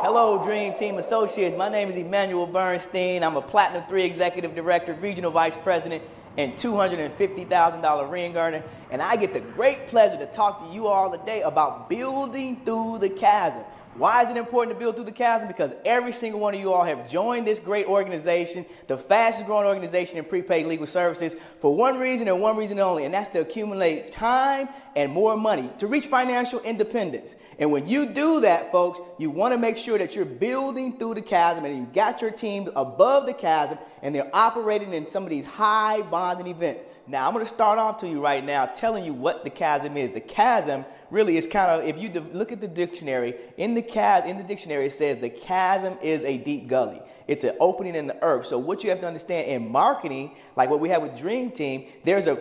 Hello, Dream Team Associates. My name is Emmanuel Bernstein. I'm a Platinum 3 Executive Director, Regional Vice President, and $250,000 ring earner. And I get the great pleasure to talk to you all today about building through the chasm. Why is it important to build through the chasm? Because every single one of you all have joined this great organization, the fastest growing organization in prepaid legal services, for one reason and one reason only, and that's to accumulate time and more money to reach financial independence. And when you do that, folks, you want to make sure that you're building through the chasm and you got your team above the chasm and they're operating in some of these high bonding events. Now, I'm going to start off to you right now telling you what the chasm is. The chasm really is kind of, if you look at the dictionary, in the dictionary it says the chasm is a deep gully. It's an opening in the earth. So what you have to understand in marketing, like what we have with Dream Team, there's a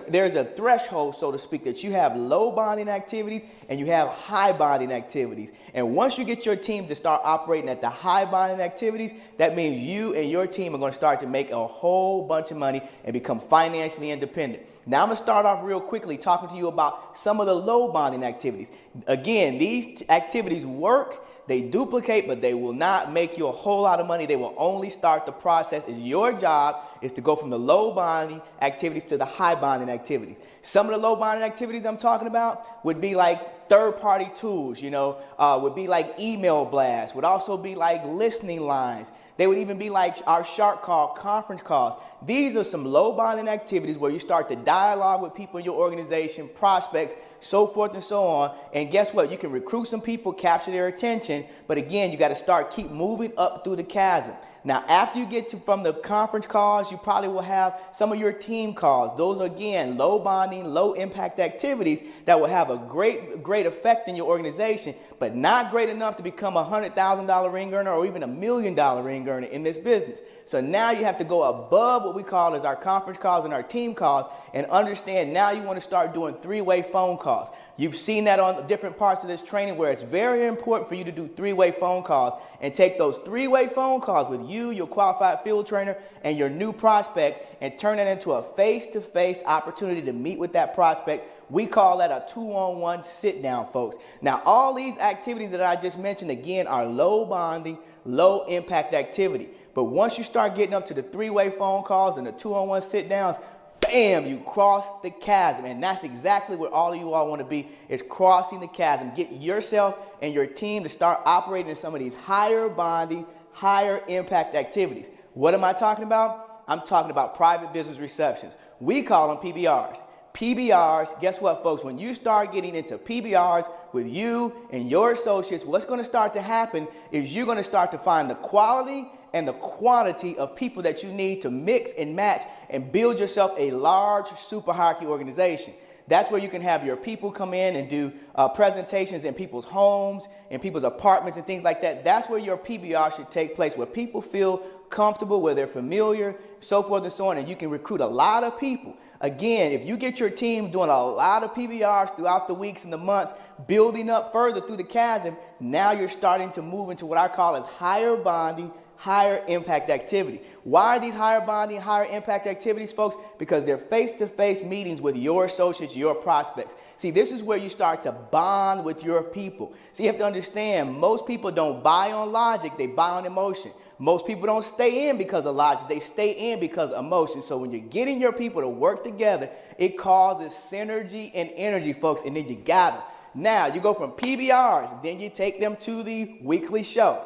threshold, so to speak, that you have low bonding activities and you have high bonding activities. And once you get your team to start operating at the high bonding activities, that means you and your team are going to start to make a whole bunch of money and become financially independent. Now I'm going to start off real quickly talking to you about some of the low bonding activities. Again, these activities work. They duplicate, but they will not make you a whole lot of money. They will only start the process. It's your job is to go from the low bonding activities to the high bonding activities. Some of the low bonding activities I'm talking about would be like third-party tools, would be like email blasts, would also be like listening lines. They would even be like our shark call conference calls. These are some low bonding activities where you start to dialogue with people in your organization, prospects, so forth and so on. And guess what? You can recruit some people, capture their attention. But again, you got to keep moving up through the chasm. Now, after you get from the conference calls, you probably will have some of your team calls. Those are, again, low bonding, low impact activities that will have a great effect in your organization, but not great enough to become a $100,000 ring earner or even $1 million ring earner in this business. So now you have to go above what we call as our conference calls and our team calls and understand now you want to start doing three-way phone calls. You've seen that on different parts of this training where it's very important for you to do three-way phone calls and take those three-way phone calls with you, your qualified field trainer, and your new prospect and turn it into a face-to-face opportunity to meet with that prospect. We call that a two-on-one sit-down, folks. Now, all these activities that I just mentioned, again, are low bonding, low impact activity. But once you start getting up to the three-way phone calls and the two-on-one sit-downs, bam, you cross the chasm. And that's exactly where all of you all want to be, is crossing the chasm. Get yourself and your team to start operating in some of these higher bonding, higher impact activities. What am I talking about? I'm talking about private business receptions. We call them PBRs. PBRs, guess what, folks? When you start getting into PBRs with you and your associates, what's going to start to happen is you're going to start to find the quality and the quantity of people that you need to mix and match and build yourself a large super hierarchy organization. That's where you can have your people come in and do presentations in people's homes, in people's apartments and things like that. That's where your PBR should take place, where people feel comfortable, where they're familiar, so forth and so on, and you can recruit a lot of people. Again, if you get your team doing a lot of PBRs throughout the weeks and the months, building up further through the chasm, now you're starting to move into what I call as higher bonding, higher impact activity. Why are these higher bonding, higher impact activities, folks? Because they're face-to-face meetings with your associates, your prospects. See, this is where you start to bond with your people. See, you have to understand, most people don't buy on logic, they buy on emotion. Most people don't stay in because of logic, they stay in because of emotion. So when you're getting your people to work together, it causes synergy and energy, folks, and then you got them. Now, you go from PBRs, then you take them to the weekly show.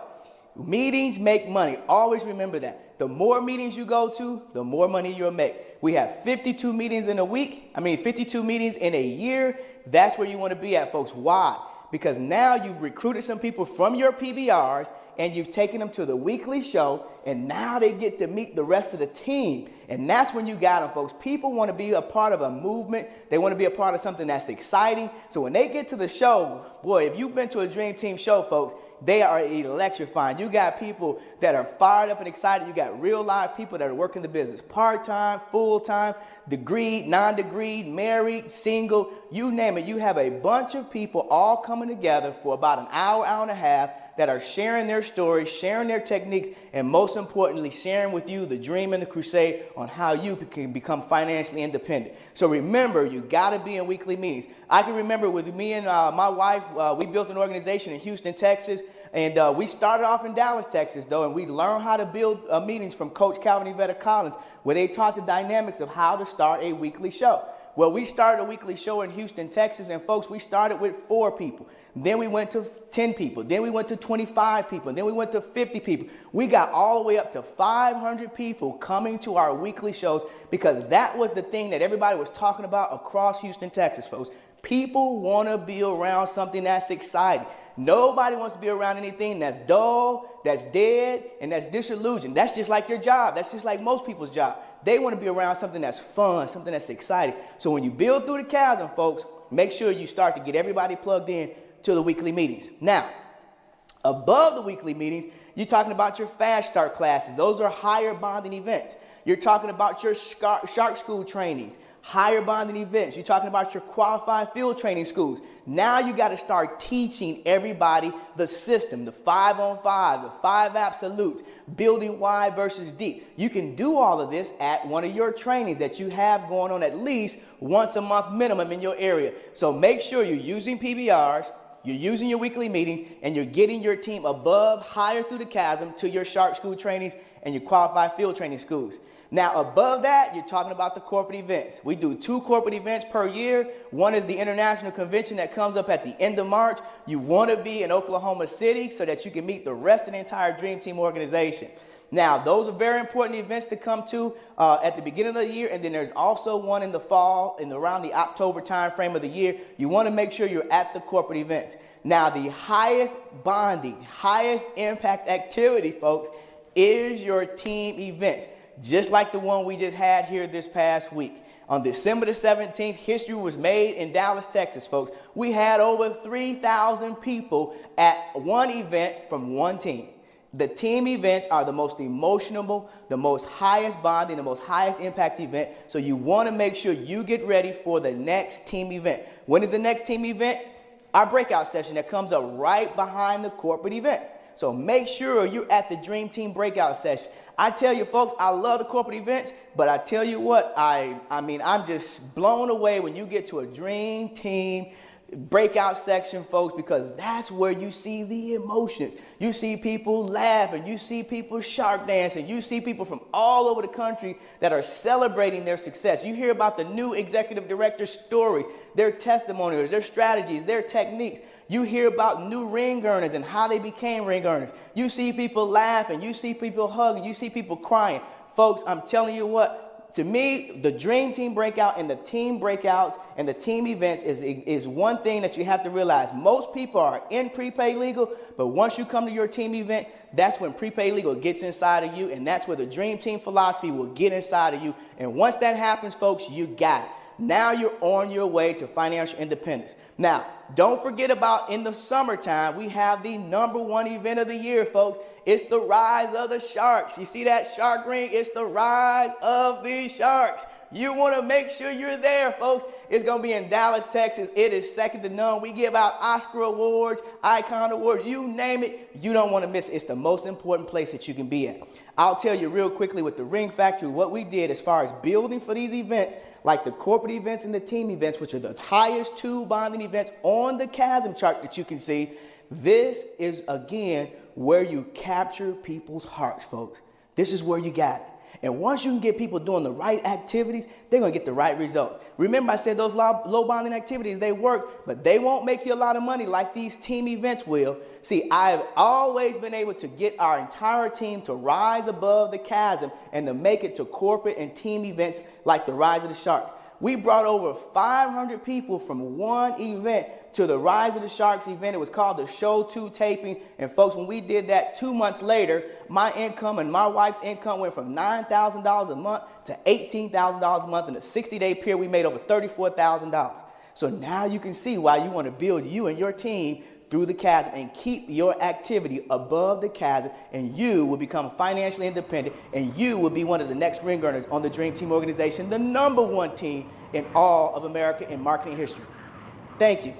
Meetings make money. Always remember that. The more meetings you go to, the more money you'll make. We have 52 meetings in a week. 52 meetings in a year. That's where you want to be at, folks. Why? Because now you've recruited some people from your PBRs and you've taken them to the weekly show, and now they get to meet the rest of the team. And that's when you got them, folks. People want to be a part of a movement. They want to be a part of something that's exciting. So when they get to the show, boy, if you've been to a Dream Team show, folks, they are electrifying. You got people that are fired up and excited. You got real live people that are working the business part-time, full-time, degreed, non-degreed, married, single, you name it. You have a bunch of people all coming together for about an hour, hour and a half that are sharing their stories, sharing their techniques, and most importantly, sharing with you the dream and the crusade on how you can become financially independent. So remember, you got to be in weekly meetings. I can remember with me and my wife, we built an organization in Houston, Texas. And we started off in Dallas, Texas, though, and we learned how to build meetings from Coach Calvin Yvette Collins, where they taught the dynamics of how to start a weekly show. Well, we started a weekly show in Houston, Texas, and folks, we started with 4 people. Then we went to 10 people. Then we went to 25 people. And then we went to 50 people. We got all the way up to 500 people coming to our weekly shows because that was the thing that everybody was talking about across Houston, Texas, folks. People want to be around something that's exciting. Nobody wants to be around anything that's dull, that's dead, and that's disillusioned. That's just like your job. That's just like most people's job. They want to be around something that's fun, something that's exciting. So when you build through the chasm, folks, make sure you start to get everybody plugged in to the weekly meetings. Now, above the weekly meetings, you're talking about your fast start classes. Those are higher bonding events. You're talking about your shark school trainings, higher bonding events. You're talking about your qualified field training schools. Now you got to start teaching everybody the system, the 5-on-5, the 5 absolutes, building wide versus deep. You can do all of this at one of your trainings that you have going on at least once a month minimum in your area. So make sure you're using PBRs, you're using your weekly meetings, and you're getting your team above, higher through the chasm to your shark school trainings and your qualified field training schools. Now, above that, you're talking about the corporate events. We do 2 corporate events per year. One is the international convention that comes up at the end of March. You want to be in Oklahoma City so that you can meet the rest of the entire Dream Team organization. Now, those are very important events to come to at the beginning of the year, and then there's also one in the fall, around the October time frame of the year. You want to make sure you're at the corporate events. Now, the highest bonding, highest impact activity, folks, is your team events. Just like the one we just had here this past week. On December the 17th, history was made in Dallas, Texas, folks. We had over 3,000 people at one event from one team. The team events are the most emotional, the most highest bonding, the most highest impact event. So you want to make sure you get ready for the next team event. When is the next team event? Our breakout session that comes up right behind the corporate event. So make sure you're at the Dream Team breakout session. I tell you, folks, I love the corporate events, but I tell you what, I'm just blown away when you get to a Dream Team breakout section, folks, because that's where you see the emotions. You see people laughing, you see people shark dancing, you see people from all over the country that are celebrating their success. You hear about the new executive director stories, their testimonials, their strategies, their techniques. You hear about new ring earners and how they became ring earners. You see people laughing, you see people hugging, you see people crying. Folks, I'm telling you what, to me, the Dream Team breakout and the team breakouts and the team events is one thing that you have to realize. Most people are in prepaid legal, but once you come to your team event, that's when prepaid legal gets inside of you, and that's where the Dream Team philosophy will get inside of you. And once that happens, folks, you got it. Now you're on your way to financial independence. Now, don't forget about in the summertime, we have the #1 event of the year, folks. It's the Rise of the Sharks. You see that shark ring? It's the Rise of the Sharks. You want to make sure you're there, folks. It's going to be in Dallas, Texas. It is second to none. We give out Oscar awards, Icon awards, you name it. You don't want to miss it. It's the most important place that you can be at. I'll tell you real quickly with the Ring Factory what we did as far as building for these events, like the corporate events and the team events, which are the highest 2 bonding events on the chasm chart that you can see. This is, again, where you capture people's hearts, folks. This is where you got it. And once you can get people doing the right activities, they're going to get the right results. Remember, I said those low bonding activities, they work, but they won't make you a lot of money like these team events will. See, I've always been able to get our entire team to rise above the chasm and to make it to corporate and team events like the Rise of the Sharks. We brought over 500 people from one event to the Rise of the Sharks event. It was called the Show 2 taping. And folks, when we did that 2 months later, my income and my wife's income went from $9,000 a month to $18,000 a month. In a 60-day period, we made over $34,000. So now you can see why you want to build you and your team through the chasm and keep your activity above the chasm, and you will become financially independent, and you will be one of the next ring earners on the Dream Team organization, the #1 team in all of America in marketing history. Thank you.